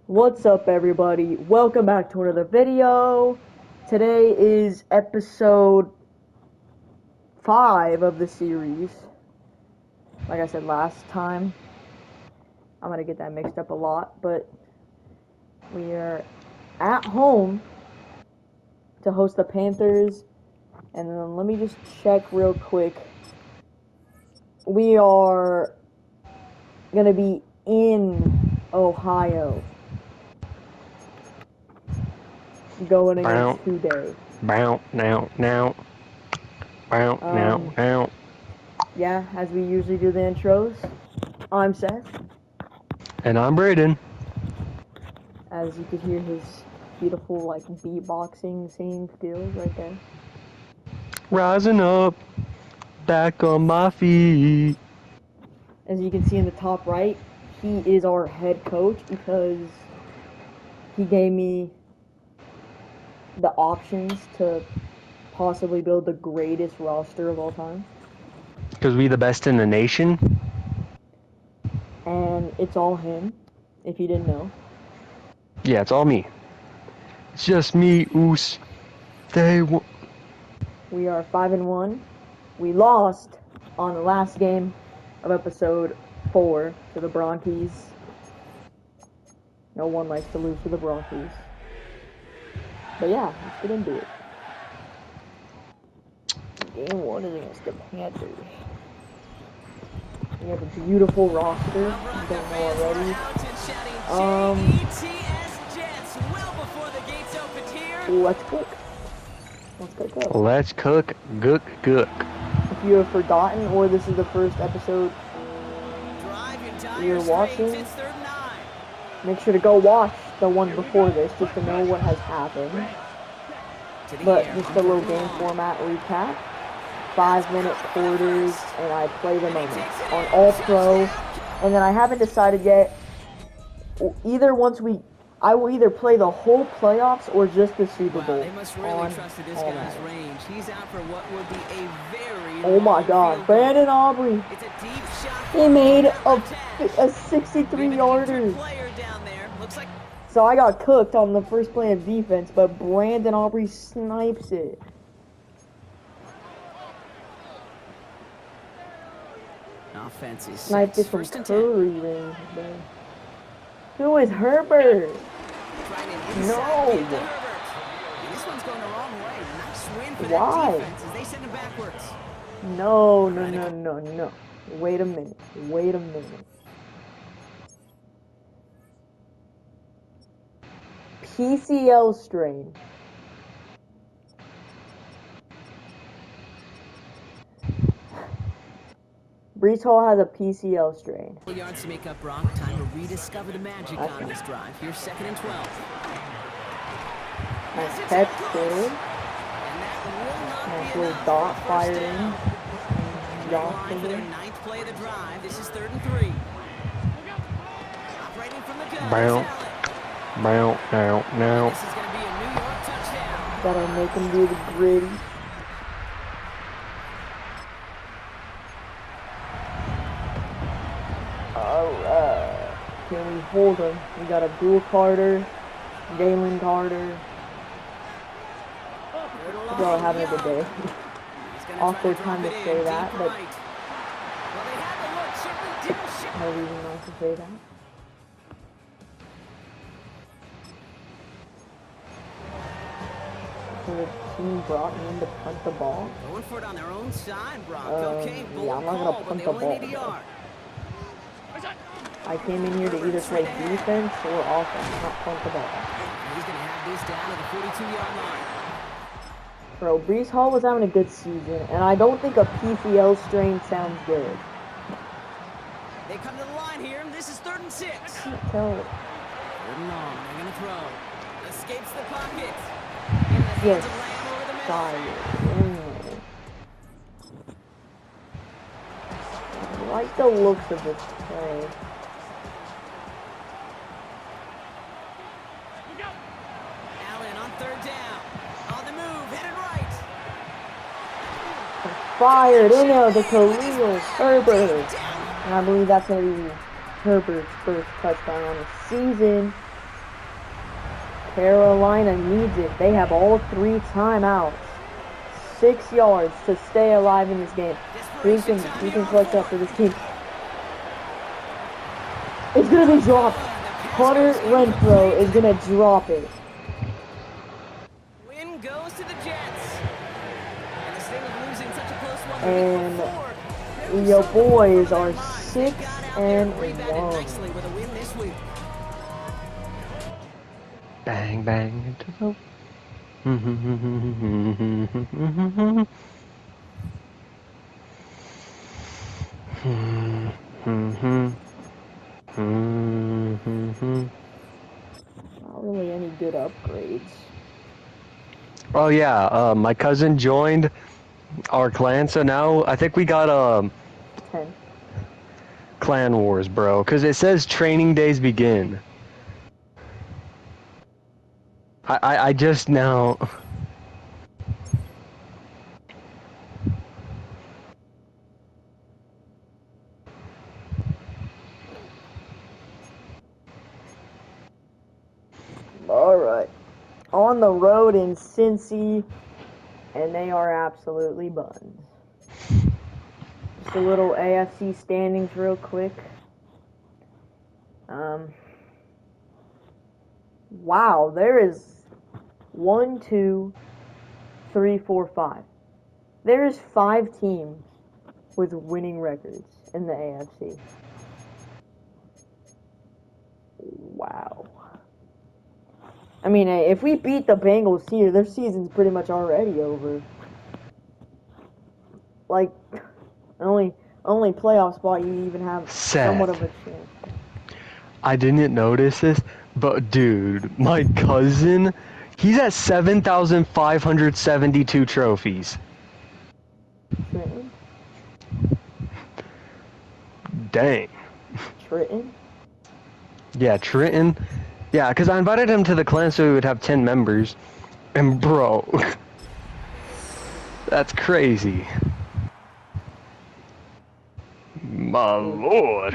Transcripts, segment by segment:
What's up, everybody? Welcome back to another video. Today is episode 5 of the series. Like I said last time, I'm gonna get that mixed up a lot, but we are at home to host the Panthers. And then let me just check real quick. We are gonna be in Ohio going against today. Now. Now. Yeah, as we usually do the intros, I'm Seth. And I'm Brayden. As you could hear his beautiful, like, beatboxing, singing skills right there. Rising up, back on my feet. As you can see in the top right, he is our head coach because he gave me the options to possibly build the greatest roster of all time. Because we the best in the nation. And it's all him, if you didn't know. Yeah, it's all me. It's just me, Oos. We are 5-1. We lost on the last game of episode 4 to the Bronchies. No one likes to lose to the Bronchies. But yeah, let's get into it. Game 1 is against the Panthers. We have a beautiful roster. You don't know already. Let's cook. Let's cook. Gook. If you have forgotten, or this is the first episode you're watching, make sure to go watch the one before this just to know what has happened. But just a little game format recap. 5-minute quarters, and I play the moments on All Pro. And then I haven't decided yet. I will either play the whole playoffs or just the Super Bowl. They must really trusted this guy's range. He's out for what would be a very oh my God, Brandon Aubrey. It's a deep shot. He made a 63-yarder. Like... So I got cooked on the first play of defense, but Brandon Aubrey snipes it. Offense is sniped it from Curry range, man. Who is Herbert? No. This one's going the wrong way. Nice win for Why? that defense as they send it backwards. No. Wait a minute. PCL strain. Brees Hall has a PCL strain. Yards to make up, Brock. Time to rediscover the magic on this drive. Here's 2nd and 12. Nice catch, too. Nice little dot fired in. For their 9th play of the drive. This is 3rd and 3. Operating from the gun. Now. This is going to be a New York touchdown. Gotta make him do the gritty. Alright. Can we hold him? We got Abdul Carter, Galen Carter. We're all having a good day. Awkward time to say that, but no reason not to say that. So the team brought me in to punt the ball. Going for it on their own side, Brock. Okay, yeah, I'm not gonna punt the ball. I came in here to either play defense or offense, not punt the ball. He's gonna have this down to the 42-yard line. Bro, Brees Hall was having a good season, and I don't think a PCL strain sounds good. They come to the line here, and this is 3rd and 6. I can't tell. 3rd and long, they're gonna throw. Escapes the pocket. Yes, sorry. I like the looks of this play. Allen on 3rd down. On the move, headed right. Fired in there to Khalil Herbert. And I believe that's going to be Herbert's first touchdown on the season. Carolina needs it. They have all 3 timeouts. 6 yards to stay alive in this game. Who can clutch up for this team? It's going to be dropped. Hunter Renfro is going to drop it. Win goes to the Jets. And instead of losing such a close one, And your boys are 6-1. nicely with a win this week. Bang, bang into the... Not really any good upgrades. Oh yeah, my cousin joined our clan, so now I think we got 10. clan wars, bro, because it says training days begin. I just now... Alright. On the road in Cincy, and they are absolutely buns. Just a little AFC standings real quick. Wow, there is 1, 2, 3, 4, 5. There is 5 teams with winning records in the AFC. Wow. I mean, if we beat the Bengals here, their season's pretty much already over. Like, only playoff spot you even have somewhat of a chance. I didn't notice this, but dude, my cousin, he's at 7,572 trophies. Trenton? Dang. Trenton? Yeah, Trenton. Yeah, because I invited him to the clan so we would have 10 members. And bro, that's crazy. My lord.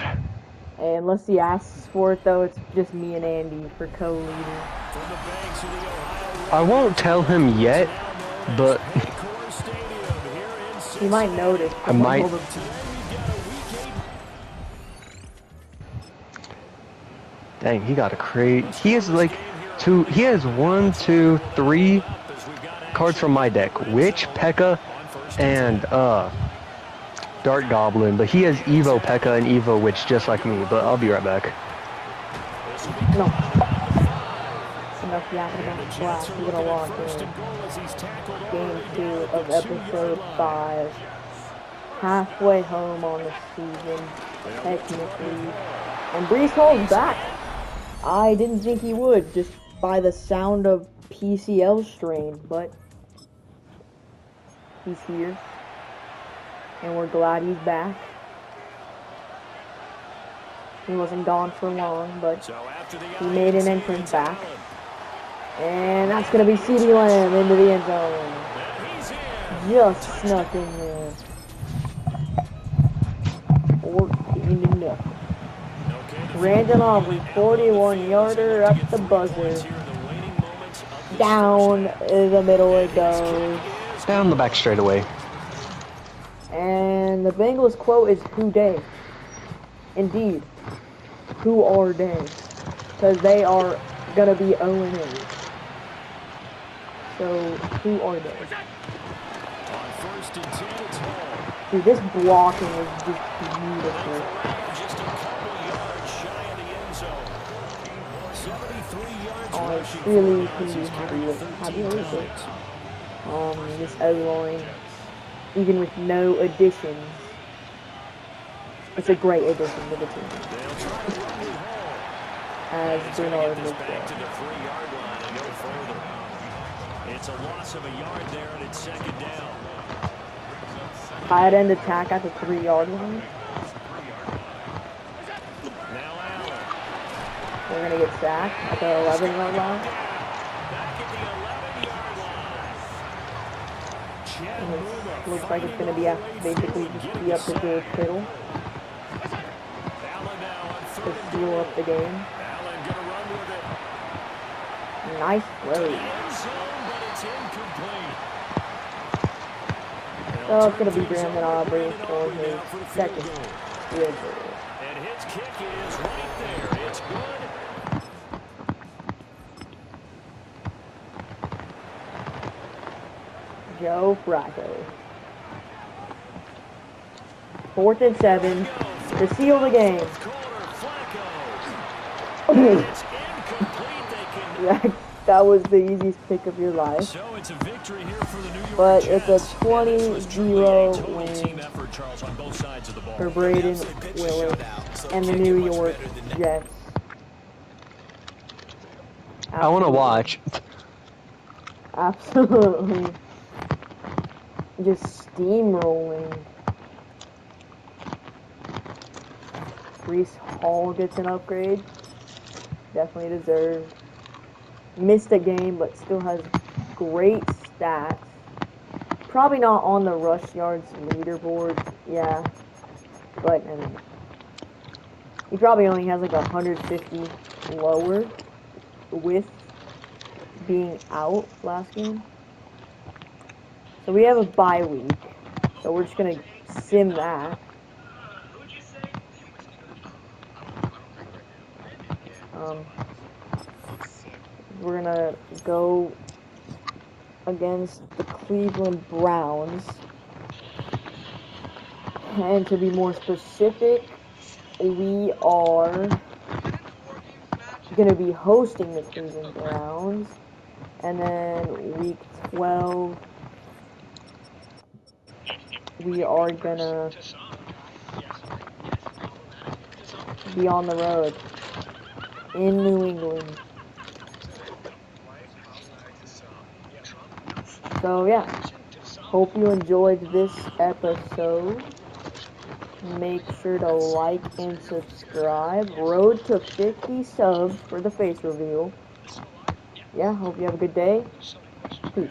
And unless he asks for it, though, it's just me and Andy for co-leading. I won't tell him yet, but he might notice. I might. Dang, he got a crate. He has like he has 1, 2, 3 cards from my deck. Witch, P.E.K.K.A, and Dark Goblin, but he has Evo P.E.K.K.A and Evo Witch just like me, but I'll be right back. No. Enough yapping about Flash. We're gonna walk in. Game 2 of episode 5. Halfway home on the season, technically. And Brees Hall's back. I didn't think he would, just by the sound of PCL strain, but he's here. And we're glad he's back. He wasn't gone for long, but he made an entrance back. And that's going to be CeeDee Lamb into the end zone. Just snuck in there. 14-0. Brandon Aubrey, 41-yarder up the buzzer. Down the middle it goes. Down the back straightaway. And the Bengals quote is, "Who dey?" Indeed. Who are they? Because they are going to be 0-8. So, who are they? Dude, this blocking is just beautiful. I was really happy with it. This O-line, even with no additions, it's a great addition to the team. As Bernard was there. It's a loss of a yard there, and it's second down. Tight end attack at the 3-yard line. Now Allen. We're going to get sacked at the 11-yard line. Back at the 11-yard line. It looks like it's going to be basically just be up to George Kittle to seal up the game. Allen gonna run with it. Nice play. End zone, but it's incomplete. So it's going to be Brandon Aubrey for his second field goal. And his kick is right there. It's good. Joe Flacco. 4th and 7 to seal the game. It's incomplete. They can... That was the easiest pick of your life. So it's a victory here for the New York But Jets. it's a 20-0 win Team effort, Charles, on both sides of the ball. for Brayden Willis and the New York Jets. I want to watch. Absolutely. Just steamrolling. Brees Hall gets an upgrade. Definitely deserved. Missed a game, but still has great stats. Probably not on the rush yards leaderboard, yeah. But, I mean, he probably only has like 150 lower with being out last game. So we have a bye week. So we're just going to sim that. We're going to go against the Cleveland Browns. And to be more specific, we are going to be hosting the Cleveland Browns. And then week 12, we are going to be on the road in New England. So yeah, hope you enjoyed this episode. Make sure to like and subscribe. Road to 50 subs for the face reveal. Yeah, hope you have a good day. Peace.